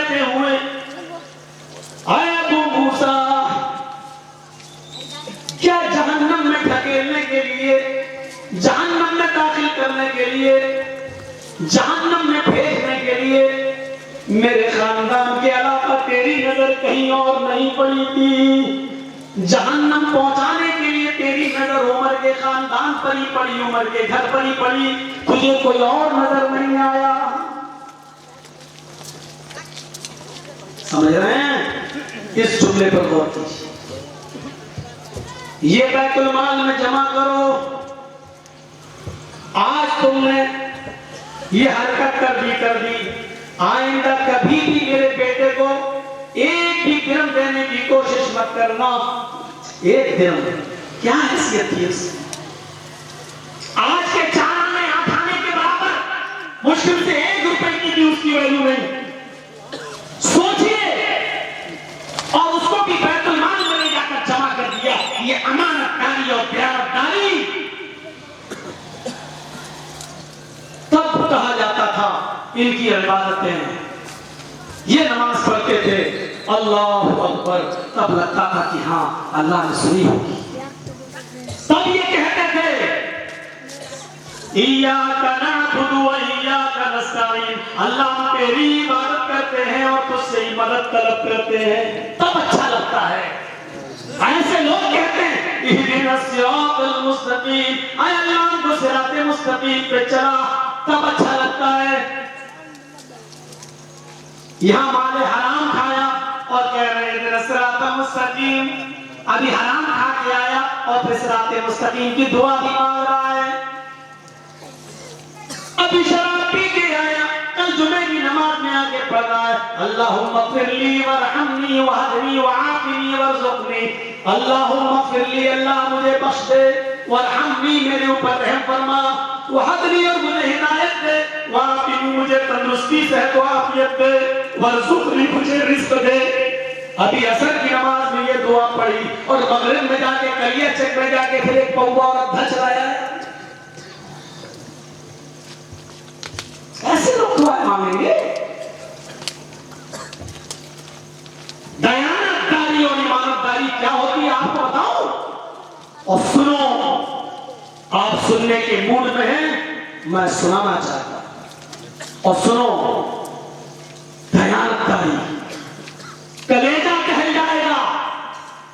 کہتے ہوئے اے ابو موسیٰ کیا جہنم میں دھکیلنے کے لیے، جہنم میں داخل کرنے کے لیے، جہنم میں بھیجنے کے لیے میرے خاندان کے علاوہ تیری نظر کہیں اور نہیں پڑی تھی؟ جہنم پہنچانے کے لیے تیری نظر عمر کے خاندان پر ہی پڑی، عمر کے گھر پر ہی پڑی، تجھے کوئی اور نظر نہیں آیا؟ سمجھ رہے ہیں؟ اس جملے پر غور کیجیے۔ یہ بیت المال میں جمع کرو، آج تم نے یہ حرکت کر دی، آئندہ کبھی بھی میرے بیٹے کو ایک بھی درہم دینے کی کوشش مت کرنا۔ ایک درہم کیا حیثیت تھی اس آج کے 4 آنے 8 آنے کے برابر، مشکل سے 1 روپے کی بھی اس کی ویلیو نہیں۔ سوچئے، اور اس کو بھی بیت المال میں لے جا کر جمع کر دیا۔ یہ امانت داری اور دیانت داری۔ تب کہا جاتا تھا ان کی عبادتیں، یہ نماز پڑھتے تھے اللہ اکبر، تب لگتا تھا کہ ہاں اللہ نے سنی ہوگی۔ تب یہ کہتے تھے ایاک نعبد و ایاک نستعین، اللہ ہم تیری عبادت کرتے ہیں اور تجھ سے ہی مدد طلب کرتے ہیں۔ تب اچھا لگتا ہے۔ ایسے لوگ کہتے ہیں اہدنا الصراط المستقیم، اے اللہ ہم کو صراط مستقیم پہ چلا، تب اچھا لگتا ہے۔ یہاں مال حرام کھایا اور کہہ رہے ہیں اہدنا الصراط المستقیم، ابھی حرام کھا کے آیا اور پھر صراط مستقیم کی دعا بھی مانگ رہا ہے۔ ابھی شراب پی کے آیا، کل جمعے کی نماز میں آ کے پڑھ رہا ہے اللہم اغفر لی وارحمنی واہدنی وعافنی وارزقنی، اللہم اغفر لی، اللہ مجھے بخش دے، وارحمنی میرے اوپر رحم فرما، واہدنی اور مجھے ہدایت دے، وعافنی مجھے تندرستی صحت و عافیت دے، وارزقنی مجھے رزق دے۔ ابھی عصر کی نماز میں یہ دعا پڑھی اور مغرب میں جا کے کلیہ چک میں جا کے پھر ایک پوا اور ادھا چلایا ہے۔ ایسے لوگ دعائیں مانگیں گے؟ دیانت داری اور ایمانت داری کیا ہوتی ہے آپ کو بتاؤں؟ اور سنو، آپ سننے کے موڈ میں ہیں، میں سنانا چاہتا ہوں۔ اور سنو، دیانت داری کلیجہ کہل جائے گا،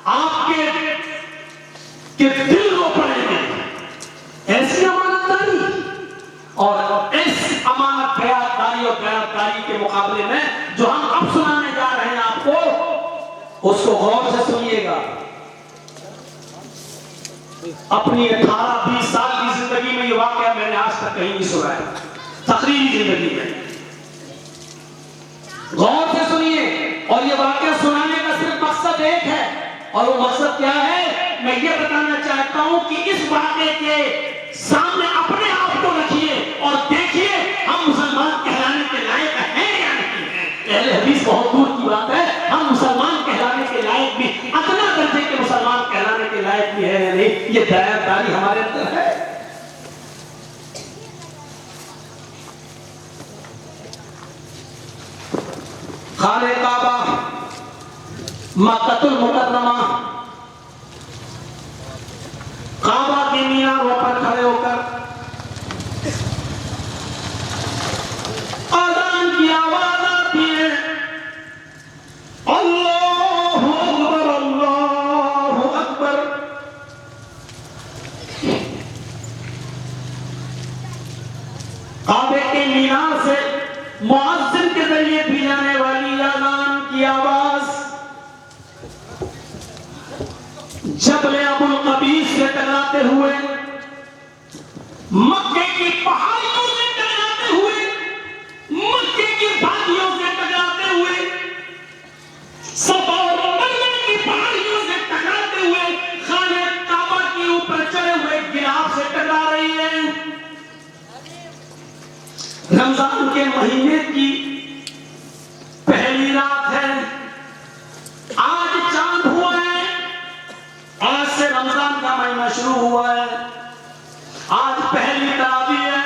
آپ کے دل رو پڑیں گے۔ ایسی امانت داری اور اس امانت داری اور دیانت داری کے مقابلے میں جو ہم اب سنانے جا رہے ہیں آپ کو، اس کو غور سے سنیے گا۔ اپنی 18-20 سال کی زندگی میں یہ واقعہ میں نے آج تک کہیں نہیں سنا ہے، تقریری زندگی میں۔ غور سے سنیے، اور یہ واقعہ سنانے کا صرف مقصد ایک ہے، اور وہ مقصد کیا ہے؟ میں یہ بتانا چاہتا ہوں کہ اس واقعے کے سامنے اپنے آپ کو رکھیے اور دیکھیے ہم مسلمان کہلانے کے لائق ہیں یا نہیں ہیں۔ اہل حدیث بہت دور کی بات ہے، ہم مسلمان کہلانے کے لائق بھی، ادنا درجے کے مسلمان کہلانے کے لائق بھی ہے یا نہیں، یہ دیانت داری ہمارے اندر ہے۔ خانہ کعبہ، مکۃ المکرمہ، کعبہ کی میناروں پر کھڑے ہو کر اذان کی آواز آتی ہے، اللہ اکبر اللہ اکبر۔ کعبے کے مینار سے مؤذن کے ذریعے دی جانے والی اذان کی آواز جبل ابو القبیس سے ٹکراتے ہوئے، مکے کی پہاڑیوں سے ٹکراتے ہوئے، مکے کی وادیوں سے ٹکراتے ہوئے، صفا اور مروہ کی پہاڑیوں سے ٹکراتے ہوئے، خانہ کعبہ کے اوپر چڑھے ہوئے گراف سے ٹکرا رہی ہے۔ رمضان کے مہینے کی پہلی رات ہے، آج چاند ہوا ہے، آج سے رمضان کا مہینہ شروع ہوا ہے، آج پہلی تراویح ہے۔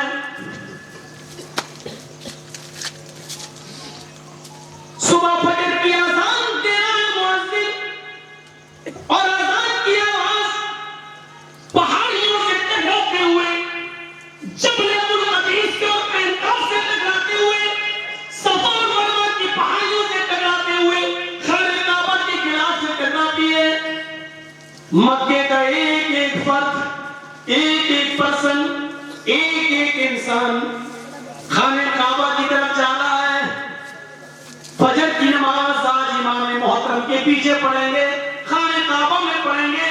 ایک انسان خانہ کعبہ کی طرف جا رہا ہے، فجر کی نماز آج امام محترم کے پیچھے پڑھیں گے، خانہ کعبہ میں پڑھیں گے،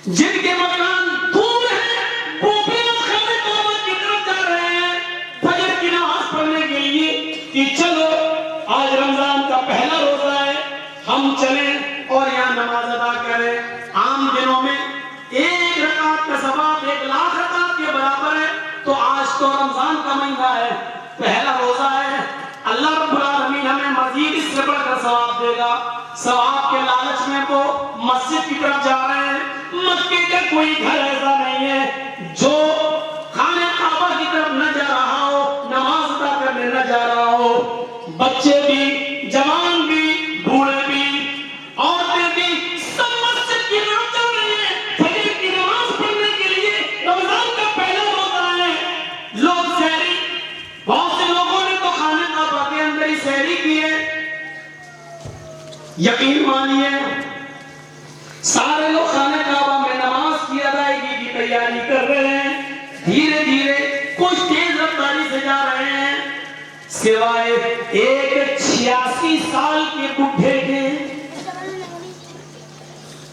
جن کے مکان دور ہیں وہ بھی خانہ کعبہ کی طرف جا رہے ہیں فجر کی نماز پڑھنے کے لیے کہ چلو آج رمضان کا پہلا روزہ ہے، ہم چلیں اور یہاں نماز ادا کریں۔ عام دنوں میں ایک رکعت کا ثواب 1,00,000 رکعت کے برابر ہے، تو آج تو رمضان کا مہینہ ہے، پہلا روزہ ہے، اللہ رب العالمین ہمیں مزید اس سے بڑھ کر ثواب دے گا۔ ثواب کے لالچ میں وہ مسجد کی طرف جا رہے ہیں۔ مکے کا کوئی گھر ایسا نہیں ہے جو خانہ کعبہ کی طرف نہ جا رہا ہو، نماز ادا کرنے نہ جا رہا ہو۔ بچے بھی، جوان بھی، بوڑھے بھی، عورتیں بھی، سب مسجد کی طرف جا رہے ہیں فجر کی نماز پڑھنے کے لیے۔ رمضان کا پہلا روزہ ہے، لوگ سحری، بہت سے لوگوں نے تو خانہ کعبہ کے اندر ہی سحری کی ہے۔ یقین مانیے سارے لوگ خانہ کعبہ میں نماز کی ادائیگی کی تیاری کر رہے ہیں، دھیرے دھیرے کچھ تیز رفتاری سے جا رہے ہیں، سوائے ایک 86 سال کے بڈھے کے،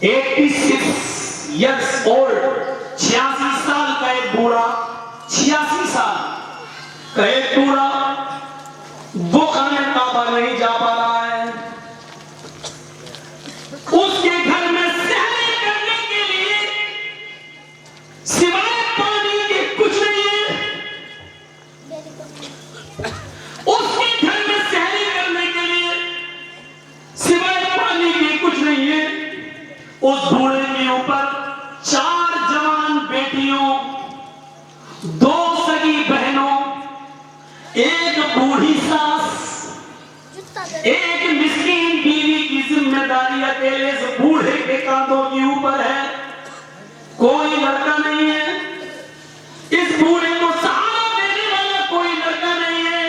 86 years old، 86 سال کا ایک بوڑھا، 86 سال کا ایک بوڑھا وہ خانہ کعبہ نہیں جا پا رہا ہے۔ اس کے گھر میں سحری کرنے کے لیے سوائے پانی کے کچھ نہیں ہے۔ اس کے گھر میں سحری کرنے کے لیے سوائے پانی کے کچھ نہیں ہے۔ اس بوڑھے کے اوپر 4 جوان بیٹیوں، 2 سگی بہنوں، ایک بوڑھی ساس، ایک مسکین بیوی کی ذمہ داری اکیلے سے بوڑھے کے کاندھوں کے اوپر ہے۔ کوئی لڑکا نہیں ہے، اس بوڑھے کو سہارا دینے والا کوئی لڑکا نہیں ہے۔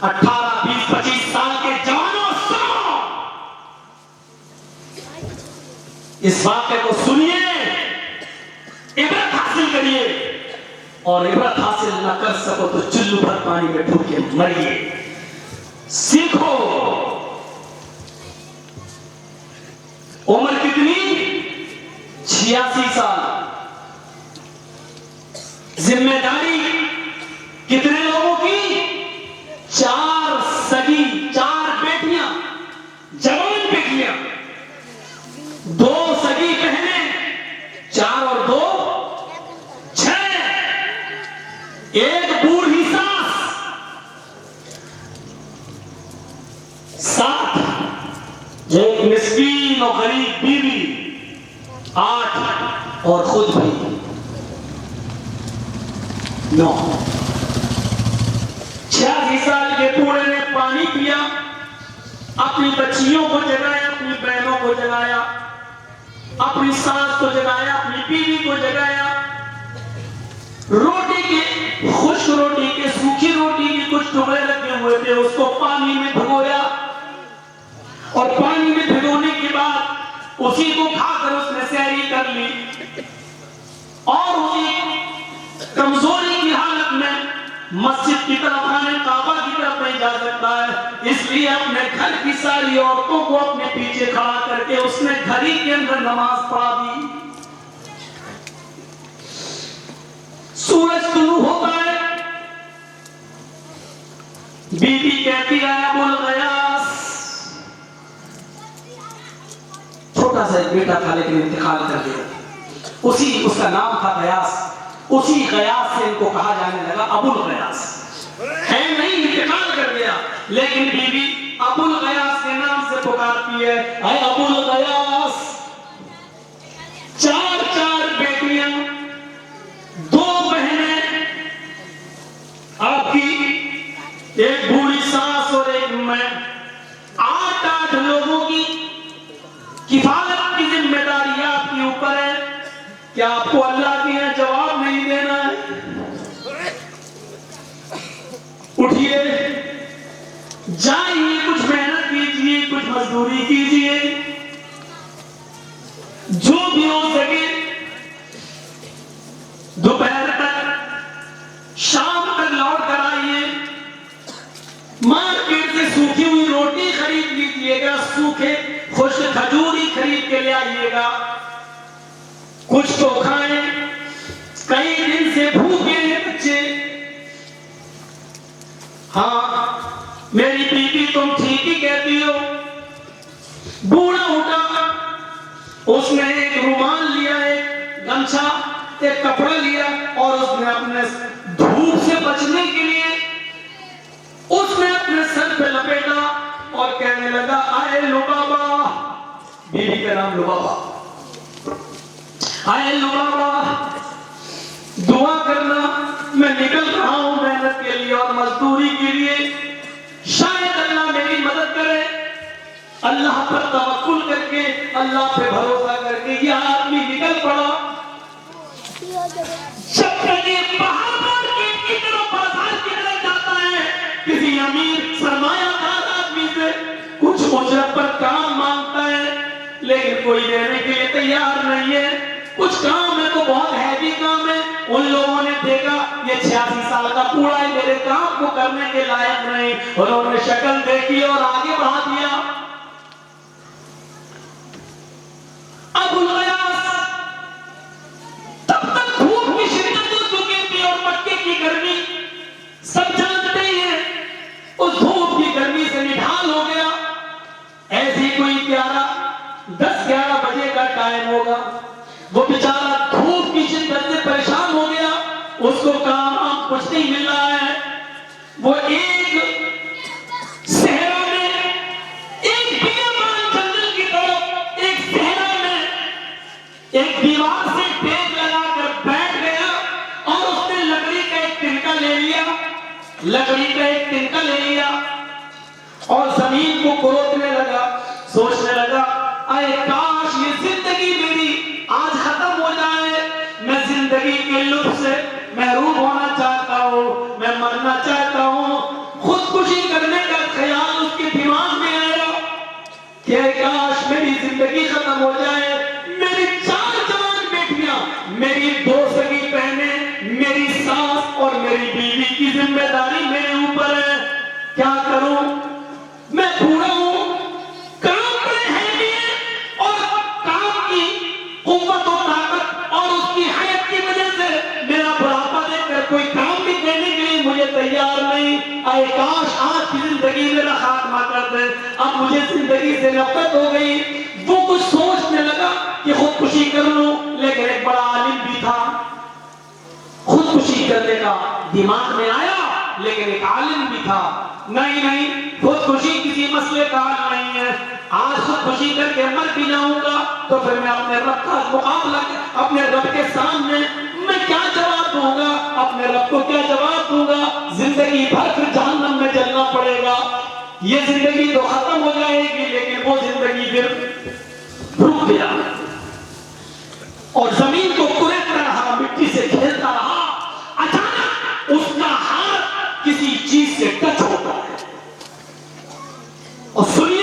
18، 20، 25 سال کے جوانوں سنو، اس واقعے کو سنیے، عبرت حاصل کریے، اور عبرت حاصل نہ کر سکو تو چلو بھر پانی میں ڈوب کے مریے۔ سیکھو۔ عمر کتنی؟ 86 سال۔ ذمہ داری کتنے لوگوں کی؟ 4 سگی، 4 بیٹیاں، جوان بیٹیاں، 2 سگی بہنیں، 4 اور 2 6، ایک بوڑھی ساس، 7، ایک مسکین اور غریب بیوی، 8، اور خود بھی 9۔ 86 سال کے بوڑھے نے پانی پیا، اپنی بچیوں کو جگایا، اپنی بہنوں کو جگایا، اپنی ساس کو جگایا، اپنی بیوی کو جگایا، روٹی کے، خشک روٹی کے، سوکھی روٹی کے کچھ ٹکڑے رکھے ہوئے تھے، اس کو پانی میں بھگویا، اور پانی میں بھگونے کے بعد اسی کو کھا کر اس نے سحری کر لی، اور اسی کمزوری کی حالت میں مسجد کی طرف، خانہ کعبہ کی طرف نہیں جا سکتا ہے، اس لیے اپنے گھر کی ساری عورتوں کو اپنے پیچھے کھڑا کر کے اس نے گھر ہی کے اندر نماز پڑھا دی۔ سورج طلوع ہوتا ہے، بی بی کہتی ہے ابو الغیاس، چھوٹا سا ایک بیٹا تھا لیکن انتقال کر گیا، اس کا نام تھا غیاس، اسی غیاس سے ان کو کہا جانے لگا ابو الغیاس، ہے نہیں، انتقال کر گیا، لیکن بی بی ابو الغیاس کے نام سے پکارتی ہے، اے ابو الغیاس۔ 4 بیٹیاں، 2 بہنیں، آپ کی ایک بوڑھی ساس اور ایک میں، 8 لوگوں کی کفالت کی ذمہ داری آپ کے اوپر ہے۔ کیا آپ کو اللہ کے یہاں جواب نہیں دینا ہے؟ اٹھیے، جائیے، کچھ محنت کیجیے، کچھ مزدوری کیجیے، جو بھی ہو سکے شام تک لوٹ کر آئیے، مارکیٹ سے سوکھی ہوئی روٹی خرید لیجیے گا، سوکھے خشک کھجور ہی خرید کے لے آئیے گا، کچھ تو کھائیں، کئی دن سے بھوکے ہیں بچے۔ ہاں میری بیوی تم ٹھیک ہی کہتی ہو۔ بوڑھا اٹھا، اس نے ایک رومال لیا، ایک گمچھا، ایک کپڑا لیا، اور اس نے اپنے دھوپ سے بچنے کے لیے اس نے اپنے سر پہ لپیٹا اور کہنے لگا آئے لبابا، بیوی کا نام لبابا، آئے لبابا دعا کرنا، میں نکل رہا ہوں محنت کے لیے اور مزدوری کے لیے، شاید اللہ میری مدد کرے۔ اللہ پر توکل کر کے، اللہ پہ بھروسہ کر کے یہ آدمی نکل پڑا۔ جب تک یہ باہر مارکیٹ کی طرف بازار کی طرف جاتا ہے، کسی امیر سرمایہ دار آدمی سے کچھ اجرت پر کام مانگتا ہے، لیکن کوئی دینے کے لیے تیار نہیں ہے۔ کچھ کام ہے تو بہت ہیوی کام ہے، ان لوگوں نے دیکھا یہ 86 سال کا بوڑھا ہے، میرے کام کو کرنے کے لائق نہیں، انہوں نے شکل دیکھی اور آگے بڑھا دیا۔ ابو الغیاث تب تک دھوپ کی شدت ہو چکی تھی اور مکے کی گرمی سب جانتے ہیں، اس دھوپ کی گرمی سے نڈھال ہو گیا۔ ایسی کوئی 10-11 بجے کا ٹائم ہوگا، وہ بیچارہ دھوپ کی شدت سے پریشان ہو گیا، اس کو کام کچھ نہیں مل رہا ہے۔ وہ ایک صحرا میں، ایک بیابان جنگل کی طرف، ایک صحرا میں ایک دیوار سے ٹیک لگا کر بیٹھ گیا اور اس نے لکڑی کا ایک تنکا لے لیا، اور زمین کو کروٹنے لگا، سوچنے لگا اے کاش یہ زندگی میری آج ختم ہو جائے، میں زندگی کے لطف سے محروم ہونا چاہتا ہوں، میں مرنا چاہتا ہوں۔ خودکشی کرنے کا خیال اس کے دماغ میں آیا کہ کاش میری زندگی ختم ہو جائے، میری 4 جوان بیٹیاں، میری 2 سگی بہنیں، میری ساس اور میری بیوی کی ذمہ داری میرے اوپر ہے، کیا کروں؟ میں بوڑھا ہوں، کام بڑے ہیوی ہے، اور کام کی قوت و طاقت اور اس کی حیثیت کی وجہ سے میرا بڑھاپا دیکھ کر کوئی کام بھی دینے کے لیے مجھے تیار نہیں۔ اے کاش آج کی زندگی میرا خاتمہ کر دے، اب مجھے زندگی سے نفرت ہو گئی۔ وہ کچھ سوچنے لگا کہ خودکشی کر لوں، لیکن ایک بڑا عالم بھی تھا، خودکشی کرنے کا دماغ میں آیا، لیکن ایک عالم بھی تھا، نہیں خودکشی کسی مسئلے کا حل نہیں ہے، آج خودکشی کر کے مر بھی جاؤں گا تو پھر میں اپنے رب کا مقابلہ، اپنے رب کے سامنے میں کیا جواب دوں گا، اپنے رب کو کیا جواب دوں گا؟ زندگی بھر پھر جہنم میں جلنا پڑے گا۔ یہ زندگی تو ختم ہو جائے گی، لیکن وہ زندگی پھر رک گیا اور زمین کو کریدتا رہا، مٹی سے کھیلتا رہا۔ اچانک اس کا ہاتھ کسی چیز سے ٹچ ہوتا ہے، اور سنیے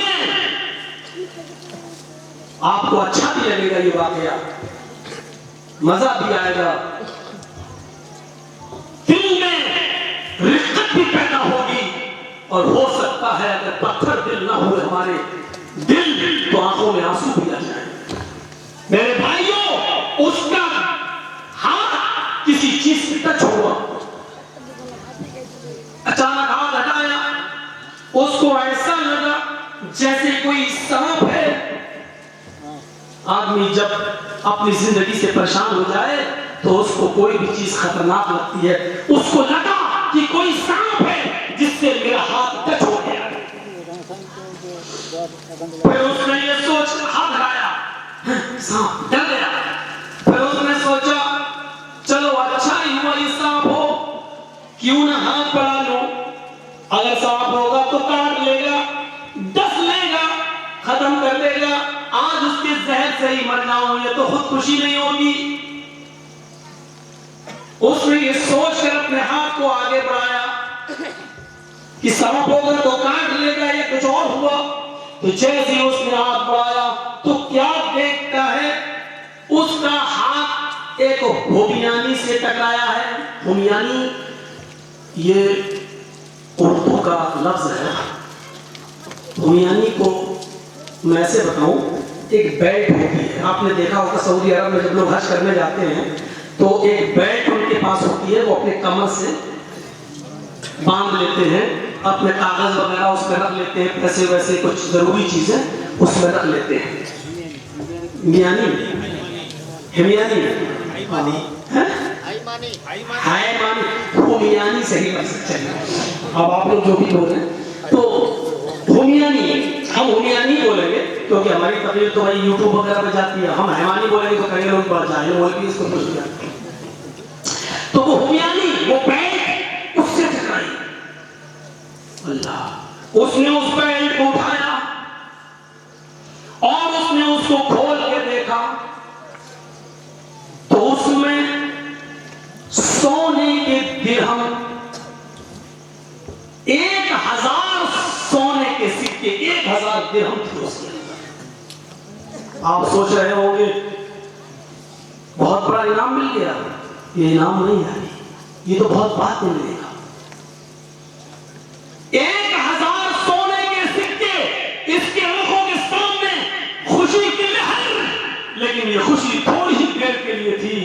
آپ کو اچھا بھی لگے گا، یہ واقعہ مزہ بھی آئے گا، دل میں رقت بھی پیدا ہوگی، اور ہو سکتا ہے اگر پتھر دل نہ ہوئے ہمارے دل تو آنکھوں میں آنسو بھی آ جائیں۔ میرے بھائیوں، اس کا ہاتھ کسی چیز سے ٹچ ہوا، اچانک ہاتھ ہٹایا، اس کو ایسا لگا جیسے کوئی سانپ ہے۔ آدمی جب اپنی زندگی سے پریشان ہو جائے تو اس کو کوئی بھی چیز خطرناک لگتی ہے، اس کو لگا کہ کوئی سانپ ہے جس سے میرا ہاتھ ٹچ ہو گیا۔ پھر اس نے یہ سوچ ہاتھ ہٹایا، سانپ ڈر گیا۔ پھر اس نے سوچا چلو اچھا ہی ہوا یہ سانپ ہو، کیوں نہ ہاتھ بڑھا لوں، اگر سانپ ہوگا تو کاٹ لے گا، ڈس لے گا، ختم کر دے گا، آج اس کے زہر سے ہی مر جاؤں، یہ تو خودکشی نہیں ہوگی۔ اس نے یہ سوچ کر اپنے ہاتھ کو آگے بڑھایا کہ سانپ ہوگا تو کاٹ لے گا یا کچھ اور ہوا، تو جیسے اس نے ہاتھ بڑھایا تو کیا دیکھتا ہے، اس کا ہاتھ ایک ہومیانی سے ٹکرایا ہے۔ ہومیانی یہ اردو کا لفظ ہے. ہومیانی کو میں ایسے بتاؤں، ایک بیلٹ ہوتی ہے. آپ نے دیکھا ہوگا سعودی عرب میں جب لوگ حج کرنے جاتے ہیں تو ایک بیلٹ ان کے پاس ہوتی ہے، وہ اپنے کمر سے باندھ لیتے ہیں، اپنے کاغذ وغیرہ اس میں رکھ لیتے ہیں، پیسے ویسے کچھ ضروری چیزیں اس میں رکھ لیتے ہیں. میانی ہمیانی ہومیانی صحیح بن سکتے ہیں. اب آپ لوگ جو بھی بول رہے ہیں تو ہومیانی، ہم ہومیانی بولیں گے کیونکہ ہماری تقریر تو بھائی یوٹیوب وغیرہ پہ جاتی ہے. ہم حیوانی بولیں گے تو کئی لوگ بڑھ جائیں بول کے اس کو پوچھ لیا. تو وہ ہومیانی وہ بیلٹ اس سے ٹکرائی. اللہ، اس نے اس بیلٹ کو اٹھایا اور اس نے اس کو کھول کے دیکھا تو اس میں سونے کے درہم 1000 سونے کے سکے 1000 درہم تھے اس کے اندر. آپ سوچ رہے ہوں گے بہت بڑا انعام مل گیا. یہ انعام نہیں ہے، یہ تو بہت بات ملے گا. 1000 سونے کے سکے اس کے آنکھوں کے سامنے، خوشی کی لہر. لیکن یہ خوشی تھوڑی ہی دیر کے لیے تھی.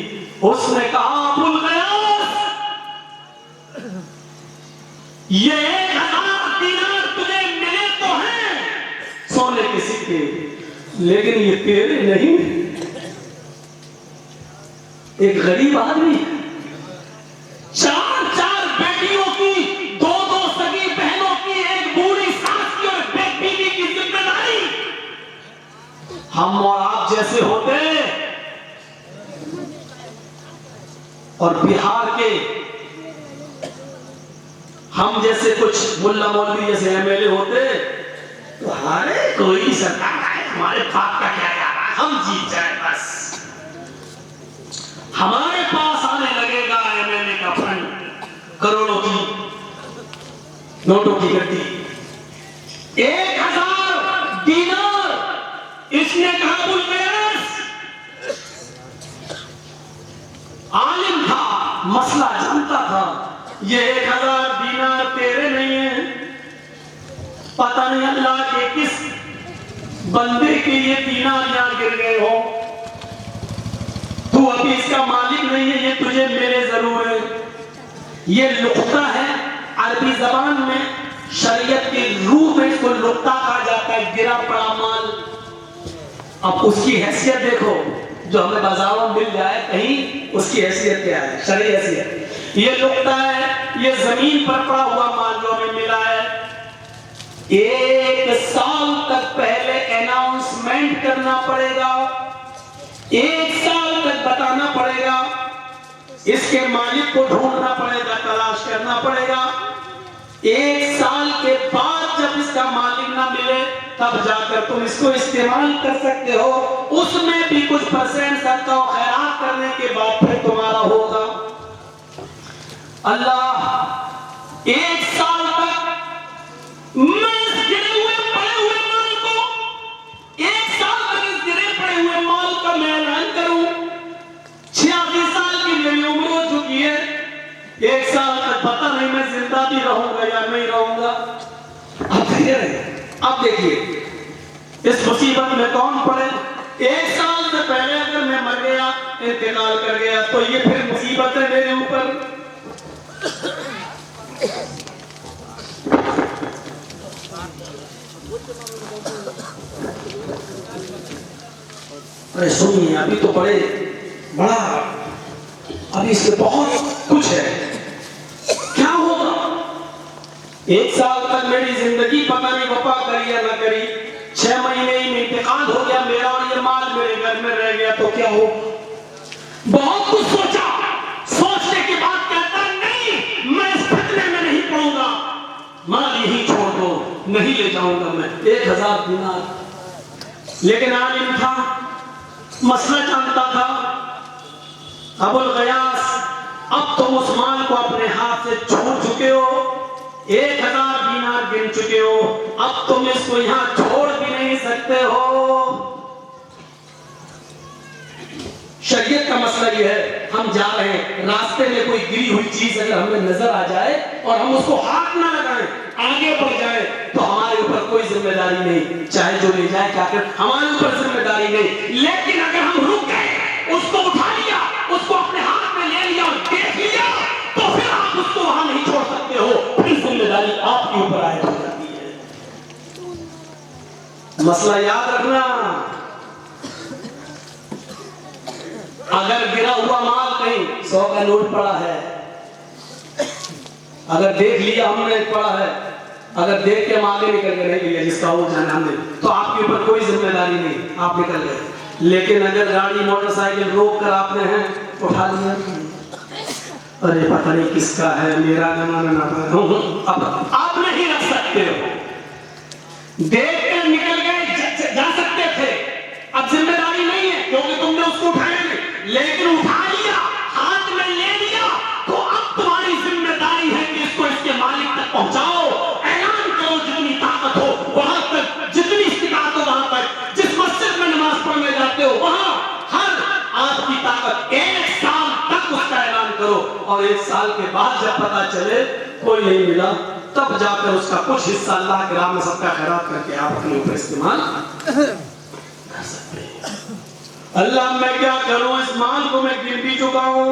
اس نے کہا ابو الغیاث، یہ 1000 دینار تجھے ملے تو ہیں سونے کے سکے، لیکن یہ تیرے نہیں. ایک غریب آدمی 4 بیٹیوں کی، 2 سگی بہنوں کی، ایک بوڑھی ساس کی اور ایک بیوی کی ذمہ داری ہم اور آپ جیسے ہوتے اور بہار کے ہم جیسے کچھ ملا مولوی جیسے ایم ایل اے ہوتے تو ہمارے کوئی سرکار آئے، ہمارے باپ کا کیا جا رہا ہے، ہم جیت جائیں بس. ہمارے پاس آنے لگے گا ایم ایل اے کا فنڈ، کروڑوں کی نوٹوں کی گڈی. 1000 دینار. اس نے کہا ابو الغیاث، عالم تھا، مسئلہ جانتا تھا، یہ 1000 دینار تیرے نہیں ہیں. پتہ نہیں اللہ کے کس بندے کے یہ دینار یہاں گر گئے ہو. تو ابھی اس کا مالک نہیں ہے، یہ تجھے میرے ضرور ہے. یہ لقطہ ہے عربی زبان میں، شریعت کی روح میں اس کو لقطہ کہا جاتا ہے، گرا پڑا مال. اب اس کی حیثیت دیکھو، جو ہمیں بازاروں میں مل جائے کہیں، اس کی حیثیت کیا ہے، شرعی حیثیت. یہ لقطہ ہے، یہ زمین پر پڑا ہوا مال جو ہمیں ملا ہے. 1 سال تک پہلے اناؤنسمنٹ کرنا پڑے گا، 1 سال تک بتانا پڑے گا، اس کے مالک کو ڈھونڈنا پڑے گا، تلاش کرنا پڑے گا. 1 سال کے بعد جب اس کا مالک نہ ملے تب جا کر تم اس کو استعمال کر سکتے ہو. اس میں بھی کچھ پرسنٹ صدقہ و خیرات کرنے کے بعد پھر تمہارا ہوگا. اللہ 1 سال تک میں اس گرے ہوئے پڑے ہوئے مال کو، 1 سال تک اس گرے پڑے ہوئے مال کا میں اعلان کروں. 86 سال کی میری عمر ہو چکی ہے، 1 سال تک پتہ نہیں میں زندہ بھی رہوں گا یا نہیں رہوں گا. اب دیکھیے اس مصیبت میں کون پڑے. 1 سال سے پہلے اگر میں مر گیا، انتقال کر گیا، تو یہ پھر مصیبت ہے میرے اوپر. ارے سنیے، ابھی تو بڑا ابھی اس میں بہت کچھ ہے. کیا ہوگا 1 سال تک میری زندگی پتہ نہیں وفا کری یا نہ کری، 6 مہینے ہی میں انتقال ہو گیا میرا اور یہ مال میرے گھر میں رہ گیا تو کیا ہو. بہت کچھ سوچا، سوچنے کے بعد کہتا نہیں، میں اس فتنے میں نہیں پڑوں گا، مال یہی چھوڑ دو، نہیں لے جاؤں گا میں. 1000 دینار. لیکن عالم تھا، مسئلہ جانتا تھا. ابو الغیاث، اب تم اس مال کو اپنے ہاتھ سے چھوڑ چکے ہو، 1000 دینار گن چکے ہو، اب تم اس کو یہاں چھوڑ بھی نہیں سکتے ہو. شریعت کا مسئلہ یہ ہے ہم جا رہے ہیں، راستے میں کوئی گری ہوئی چیز اگر ہمیں نظر آ جائے اور ہم اس کو ہاتھ نہ لگائیں، آگے بڑھ جائیں، تو ہمارے اوپر کوئی ذمہ داری نہیں، چاہے جو لے جائے کیا کہ ہمارے اوپر ذمہ داری نہیں۔ لیکن اگر ہم رک گئے، اس کو اٹھا لیا، اس کو اپنے ہاتھ میں لے لیا اور دیکھ لیا، تو پھر آپ اس کو وہاں نہیں چھوڑ سکتے ہو، پھر ذمہ داری آپ کے اوپر عائد ہو جاتی ہے۔ مسئلہ یاد رکھنا، اگر گرا ہوا مال کہیں 100 کا نوٹ پڑا ہے، اگر دیکھ لیا ہم نے پڑا ہے، اگر دیکھ کے ہم آگے نکل کے نہیں لیا جس کا وہ جانا ہم نے، تو آپ کے اوپر کوئی ذمہ داری نہیں، آپ نکل گئے۔ لیکن اگر گاڑی موٹر سائیکل روک کر آپ نے اٹھا لیا، ارے پتہ نہیں کس کا ہے، میرا اب آپ نہیں رکھ سکتے ہو، دیکھ کر نکل گئے، جا سکتے تھے، اب ذمہ داری نہیں ہے کیونکہ تم نے اس کو اٹھایا نہیں، لیکن اٹھا لیا، ہاتھ میں لے لیا، تو اب تمہاری ذمہ داری ہے کہ اس کو اس کے مالک تک پہنچاؤ، اعلان کرو جتنی طاقت ہو وہاں تک، جتنی استطاعت ہو وہاں تک، جس مسجد میں نماز پڑھنے جاتے ہو وہاں ہر آپ کی طاقت 1 سال تک اس کا اعلان کرو، اور 1 سال کے بعد جب پتا چلے کوئی نہیں ملا، تب جا کر اس کا کچھ حصہ اللہ کے راہ میں سب کا خیرات کر کے آپ اپنے اوپر استعمال کر سکتے ہیں۔ اللہ میں کیا کروں، اس مال کو میں گر بھی چکا ہوں،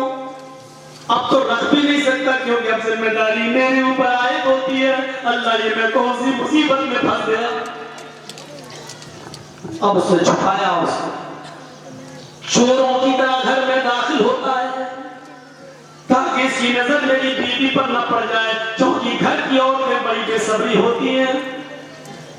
اب تو رکھ بھی نہیں سکتا کیونکہ اب ذمہ داری میرے اوپر عائد ہوتی ہے، اللہ یہ میں کون سی مصیبت میں پھنس گیا۔ اب اس نے چھپایا، اس کو چوروں کی طرح گھر میں داخل ہوتا ہے تاکہ اس کی نظر میری بیوی پر نہ پڑ جائے، کیونکہ گھر کی عورتیں بڑی بے صبری ہوتی ہیں،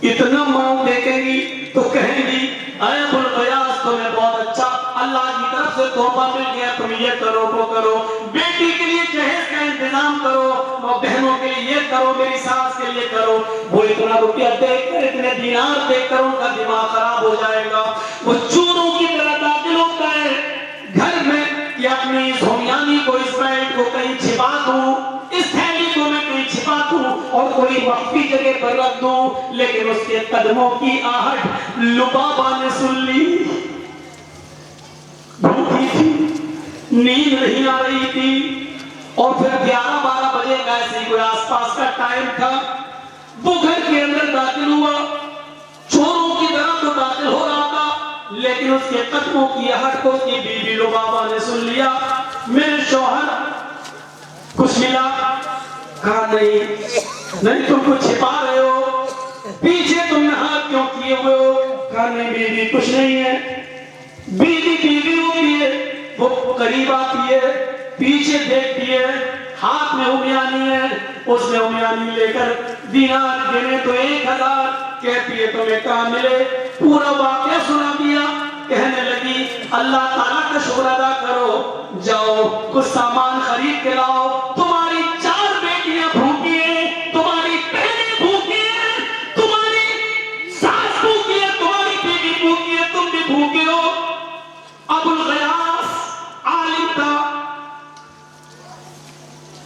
اتنا مال دیکھیں گی تو کہیں گی اے ابو الغیاث تمہیں بہت اچھا اللہ کی طرف سے تحفہ مل گیا، تم یہ کرو وہ کرو، بیٹی کے لیے جہیز کا انتظام کرو، اور بہنوں کے لیے یہ کرو، میری ساس کے لیے کرو۔ وہ اتنا روپیہ دیکھ کر، اتنے دینار دیکھ کر ان کا دماغ خراب ہو جائے گا، وہ چوروں کی طرح داخل ہوتا ہے گھر میں کہ اپنی اس ہومیانی کو، اس بیٹ کو کہیں چھپا دوں، اس تھیلی کو میں کہیں چھپا دوں اور کوئی مخفی جگہ پر رکھ دوں، لیکن اس کے قدموں کی آہٹ لبابہ نے سن لی، بھوکی تھی، نیند نہیں آ رہی تھی، اور پھر 11-12 بجے کا ایسے کوئی آس پاس کا ٹائم تھا، وہ گھر کے اندر داخل ہوا، چوروں کی طرح تو داخل ہو رہا تھا، لیکن اس کے قدموں کی آہٹ کو اس کی بیوی لبابہ نے سن لیا۔ میرے شوہر کچھ ملا؟ کہا نہیں تم کو چھپا رہے ہو، پیچھے تم نے ہاتھ کیوں کیے ہوئے ہو؟ کہا نہیں بیوی کچھ نہیں ہے۔ بیوی ہوتی ہے، وہ قریب آتی ہے، پیچھے دیکھتی ہے، ہاتھ میں امیانی ہے، اس نے امیانی لے کر دینار دینے تو 1000، کہتی ہے تمہیں کہاں ملے؟ پورا واقعہ سنا دیا، کہنے لگی اللہ تعالیٰ کا شکر ادا کرو، جاؤ کچھ سامان خرید کے لاؤ، تمہاری 4 بیٹیاں بھوکی ہیں، تمہاری بہنیں بھوکی ہیں، تمہاری ساس بھوکی ہے، تمہاری بیوی بھوکی ہے، تم بھی بھوکے ہو۔ ابو الغیاث عالم تھا،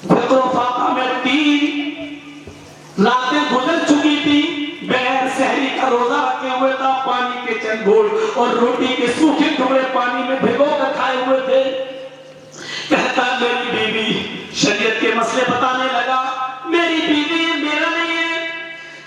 فقہ و فقہ میں 3 راتیں گزر چکی تھی، بغیر سحری کا روزہ رکھے ہوئے تھا، پانی کے چند گھونٹ اور روٹی کے سوکھے ٹکڑے پانی میں بھگو کر کھائے ہوئے تھے۔ کہتا میری بیوی، شریعت کے مسئلے بتانے لگا، میری بیوی میرا نہیں ہے،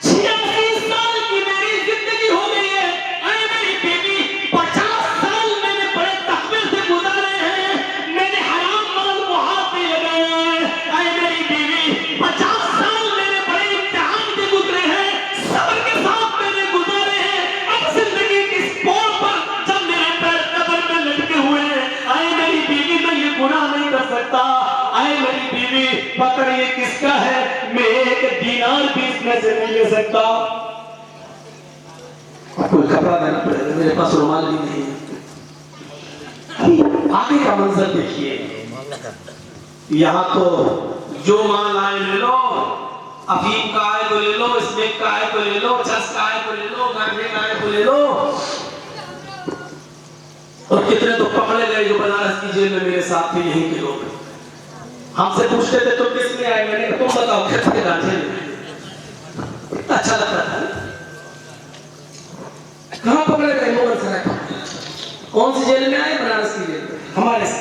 86 سال کی میری زندگی ہو گئی ہے، اے میری بیوی 50 سال میں نے بڑے تقوی سے گزارے ہیں، میں نے حرام مال کو ہاتھ نہیں لگائے ہیں، اے میری بیوی 50 سال میں نے بڑے امتحان سے گزرے ہیں، صبر کے ساتھ میں نے گزارے ہیں، اب زندگی کی اس موڑ پر جب میرے پیر قبر میں لٹکے ہوئے ہیں، اے میری بیوی میں یہ گناہ نہیں کر سکتا، اے میری بیوی پتہ یہ کس کا ہے، میں 1 دینار بھی اس میں سے نہیں لے سکتا، کوئی کپڑا دینا پڑے گا، میرے پاس رومال بھی نہیں ہے۔ آگے کا منظر دیکھیے، یہاں تو جو مال آئے لے لو، افیم کا آئے تو لے لو، اسمیک کا آئے تو لے لو، چس کا آئے تو لے لو، گانجے کا آئے تو لے لو، اور کتنے تو پکڑے گئے جو بنارس کی جیل میں میرے ساتھ تھے یہیں کے لوگ، ہم سے پوچھتے تھے تم کس میں آئے، میں نے کہا تم بتاؤ کس کے گانجے میں، اچھا لگتا تھا۔ کہاں پکڑے گئے؟ مغل سرائے۔ کون سی جیل میں آئے؟ بنارس کی جیل میں، ہمارے سے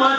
5,